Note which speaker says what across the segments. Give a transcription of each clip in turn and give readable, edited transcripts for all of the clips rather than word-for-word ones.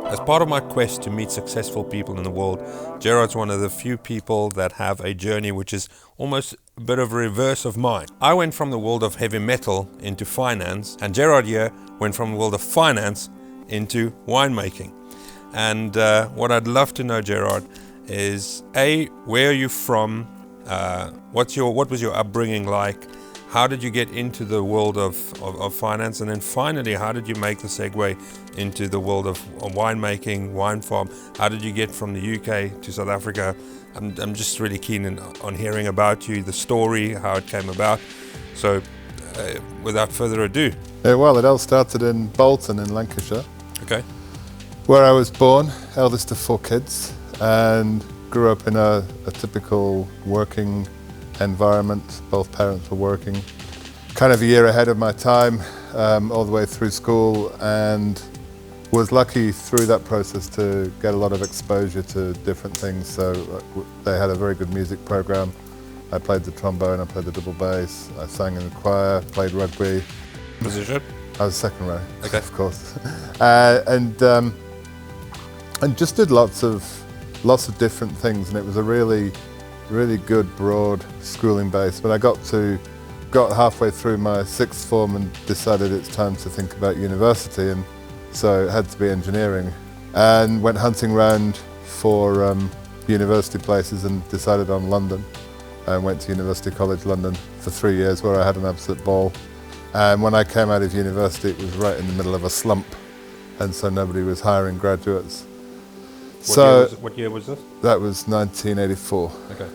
Speaker 1: As part of my quest to meet successful people in the world, Gerard's one of the few people that have a journey which is almost a bit of a reverse of mine. I went from the world of heavy metal into finance, and Gerard here went from the world of finance into winemaking. And what I'd love to know, Gerard, is A, where are you from? What was your upbringing like? How did you get into the world of finance? And then finally, how did you make the segue into the world of winemaking, wine farm? How did you get from the UK to South Africa? I'm just really keen on hearing about you, the story, how it came about. So without further ado.
Speaker 2: Well, it all started in Bolton in Lancashire.
Speaker 1: Okay.
Speaker 2: Where I was born, eldest of 4 kids, and grew up in a typical working environment. Both parents were working, kind of a year ahead of my time, all the way through school, and was lucky through that process to get a lot of exposure to different things. So they had a very good music program. I played the trombone, I played the double bass, I sang in the choir, played rugby.
Speaker 1: Position?
Speaker 2: I was second row,
Speaker 1: okay,
Speaker 2: of course, and just did lots of different things, and it was a really good broad schooling base. But I got halfway through my 6th form and decided it's time to think about university, and so it had to be engineering, and went hunting around for university places and decided on London, and went to University College London for 3 years, where I had an absolute ball. And when I came out of university, it was right in the middle of a slump, and so nobody was hiring graduates.
Speaker 1: What year was this?
Speaker 2: That was 1984.
Speaker 1: Okay.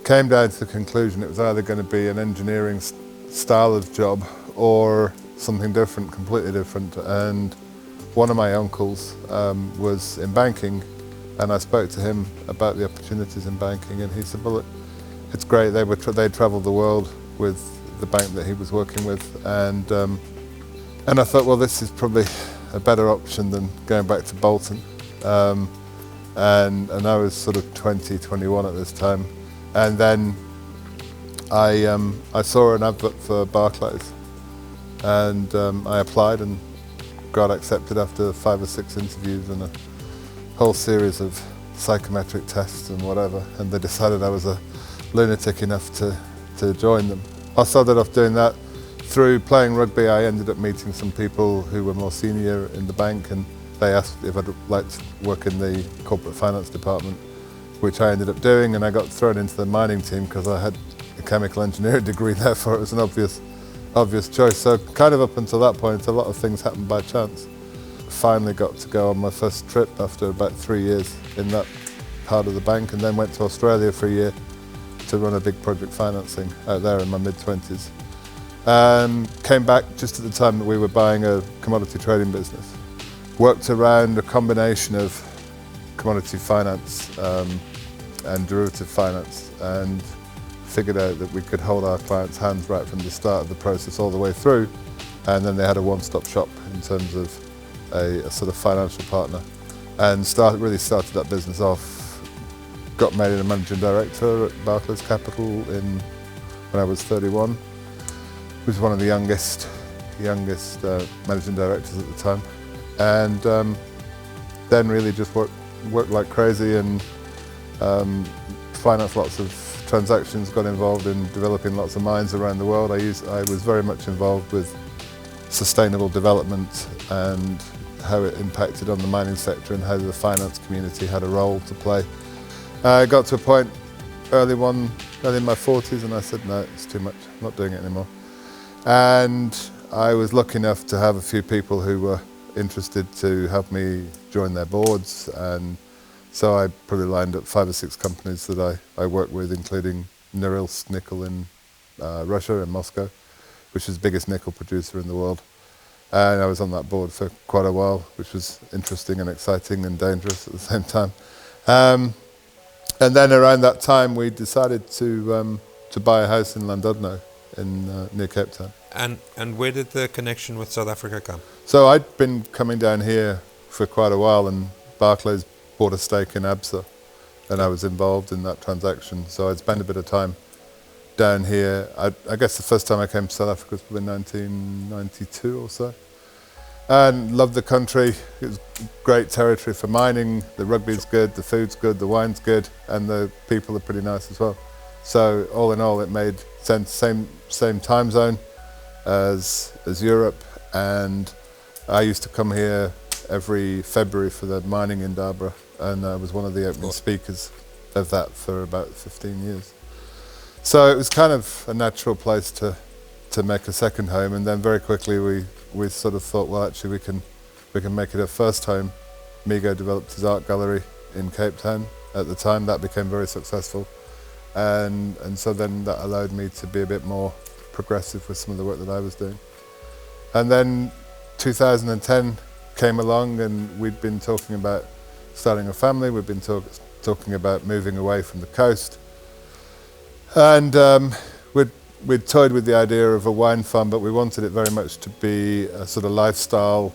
Speaker 2: Came down to the conclusion it was either going to be an engineering style of job or something different, completely different. And one of my uncles was in banking, and I spoke to him about the opportunities in banking, and he said, well, it's great. They'd travelled the world with the bank that he was working with, and I thought, well, this is probably a better option than going back to Bolton. And I was sort of 20, 21 at this time. And then I saw an advert for Barclays, and I applied and got accepted after 5 or 6 interviews and a whole series of psychometric tests and whatever, and they decided I was a lunatic enough to join them. I started off doing that. Through playing rugby, I ended up meeting some people who were more senior in the bank, and they asked if I'd like to work in the corporate finance department, which I ended up doing, and I got thrown into the mining team because I had a chemical engineering degree, therefore it was an obvious choice. So kind of up until that point, a lot of things happened by chance. Finally got to go on my first trip after about 3 years in that part of the bank, and then went to Australia for a year to run a big project financing out there in my mid-20s. Came back just at the time that we were buying a commodity trading business. Worked around a combination of commodity finance and derivative finance, and figured out that we could hold our clients' hands right from the start of the process all the way through, and then they had a one-stop shop in terms of a sort of financial partner, and really started that business off. Got made a managing director at Barclays Capital when I was 31. Was one of the youngest managing directors at the time, and then really just worked like crazy and financed lots of transactions, got involved in developing lots of mines around the world. I was very much involved with sustainable development and how it impacted on the mining sector and how the finance community had a role to play. I got to a point early in my 40s, and I said, no, it's too much, I'm not doing it anymore. And I was lucky enough to have a few people who were interested to help me join their boards, and so I probably lined up 5 or 6 companies that I work with, including Norilsk Nickel in Russia, in Moscow, which is the biggest nickel producer in the world. And I was on that board for quite a while, which was interesting and exciting and dangerous at the same time. And then around that time, we decided to buy a house in Llandudno, near Cape Town.
Speaker 1: And where did the connection with South Africa come?
Speaker 2: So I'd been coming down here for quite a while, and Barclays bought a stake in ABSA, and I was involved in that transaction. So I'd spent a bit of time down here. I guess the first time I came to South Africa was probably 1992 or so. And loved the country. It was great territory for mining. The rugby's good, the food's good, the wine's good, and the people are pretty nice as well. So all in all, it made sense. Same time zone as Europe, and I used to come here every February for the mining in Darborough, and I was one of the opening speakers of that for about 15 years. So it was kind of a natural place to make a second home, and then very quickly we sort of thought, well, actually we can make it a first home. Migo developed his art gallery in Cape Town at the time. That became very successful, and so then that allowed me to be a bit more progressive with some of the work that I was doing. And then 2010 came along, and we'd been talking about starting a family. We'd been talking about moving away from the coast, and we'd toyed with the idea of a wine farm, but we wanted it very much to be a sort of lifestyle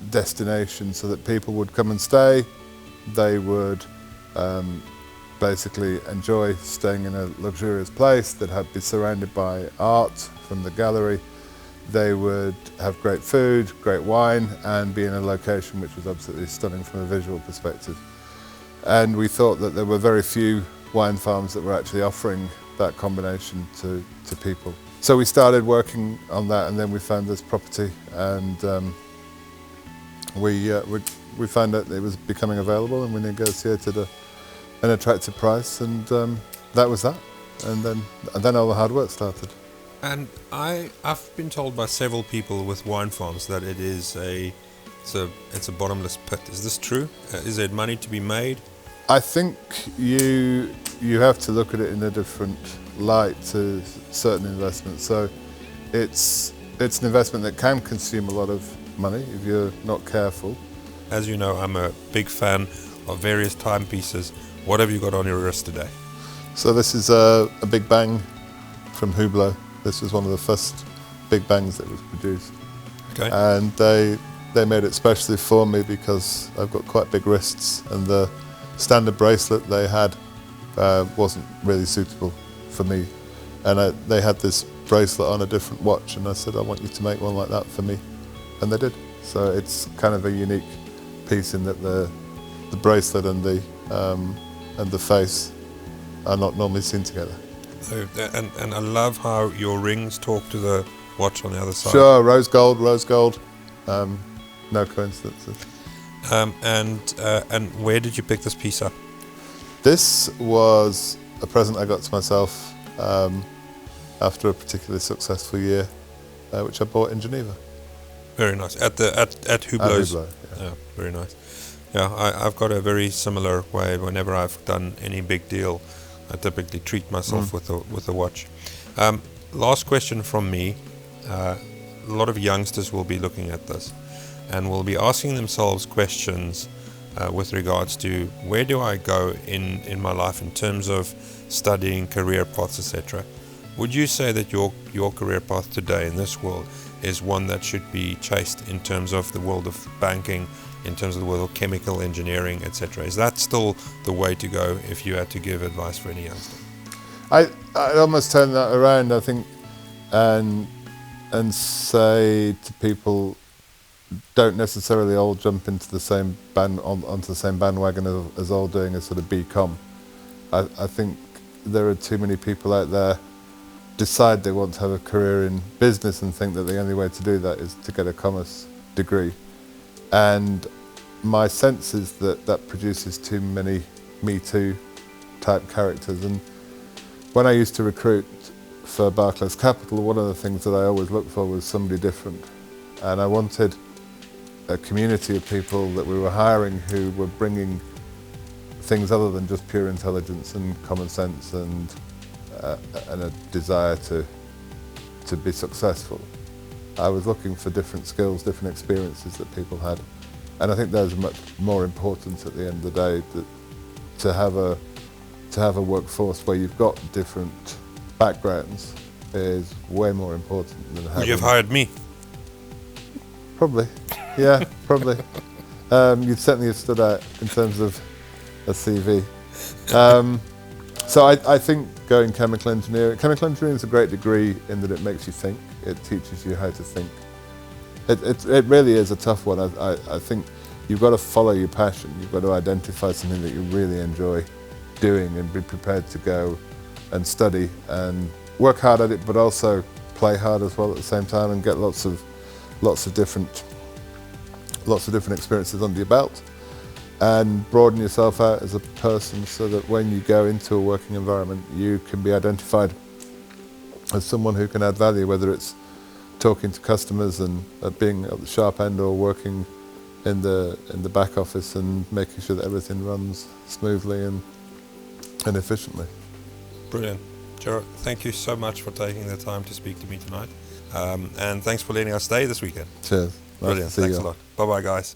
Speaker 2: destination, so that people would come and stay. They would basically enjoy staying in a luxurious place that had be surrounded by art from the gallery. They would have great food, great wine, and be in a location which was absolutely stunning from a visual perspective. And we thought that there were very few wine farms that were actually offering that combination to people. So we started working on that, and then we found this property, and we found out it was becoming available, and we negotiated an attractive price, and that was that. And then all the hard work started.
Speaker 1: And I've been told by several people with wine farms that it's a bottomless pit. Is this true? Is there money to be made?
Speaker 2: I think you have to look at it in a different light to certain investments. So it's an investment that can consume a lot of money if you're not careful.
Speaker 1: As you know, I'm a big fan of various timepieces. What have you got on your wrist today?
Speaker 2: So this is a Big Bang from Hublot. This was one of the first Big Bangs that was produced.
Speaker 1: Okay.
Speaker 2: And they made it specially for me because I've got quite big wrists, and the standard bracelet they had wasn't really suitable for me. And they had this bracelet on a different watch, and I said, I want you to make one like that for me. And they did. So it's kind of a unique piece in that the bracelet and the face are not normally seen together.
Speaker 1: And I love how your rings talk to the watch on the other side.
Speaker 2: Sure, rose gold. No coincidences.
Speaker 1: And where did you pick this piece up?
Speaker 2: This was a present I got to myself after a particularly successful year, which I bought in Geneva.
Speaker 1: Very nice. At Hublot's.
Speaker 2: Hublot,
Speaker 1: yeah, very nice. Yeah, I've got a very similar way. Whenever I've done any big deal, I typically treat myself with a watch. Last question from me. A lot of youngsters will be looking at this and will be asking themselves questions with regards to where do I go in my life in terms of studying, career paths, etc. Would you say that your career path today in this world is one that should be chased in terms of the world of banking, in terms of the world of chemical engineering, etc.? Is that still the way to go if you had to give advice for any youngster?
Speaker 2: I'd almost turn that around, I think, and say to people, don't necessarily all jump into the same onto the same bandwagon as all doing a sort of BCom. I think there are too many people out there decide they want to have a career in business and think that the only way to do that is to get a commerce degree. And my sense is that produces too many Me Too type characters. And when I used to recruit for Barclays Capital, one of the things that I always looked for was somebody different. And I wanted a community of people that we were hiring who were bringing things other than just pure intelligence and common sense and a desire to be successful. I was looking for different skills, different experiences that people had. And I think those are much more important at the end of the day, that to have a workforce where you've got different backgrounds is way more important than having...
Speaker 1: Would you have hired me?
Speaker 2: Probably, yeah, probably. You'd certainly have stood out in terms of a CV. So I think going chemical engineering is a great degree in that it makes you think. It teaches you how to think. It really is a tough one. I think you've got to follow your passion. You've got to identify something that you really enjoy doing and be prepared to go and study and work hard at it, but also play hard as well at the same time and get lots of different experiences under your belt, and broaden yourself out as a person so that when you go into a working environment you can be identified as someone who can add value, whether it's talking to customers and being at the sharp end or working in the back office and making sure that everything runs smoothly and efficiently.
Speaker 1: Brilliant. Gerard, thank you so much for taking the time to speak to me tonight, and thanks for letting us stay this weekend.
Speaker 2: Cheers.
Speaker 1: Brilliant. Thanks a lot. Bye-bye, guys.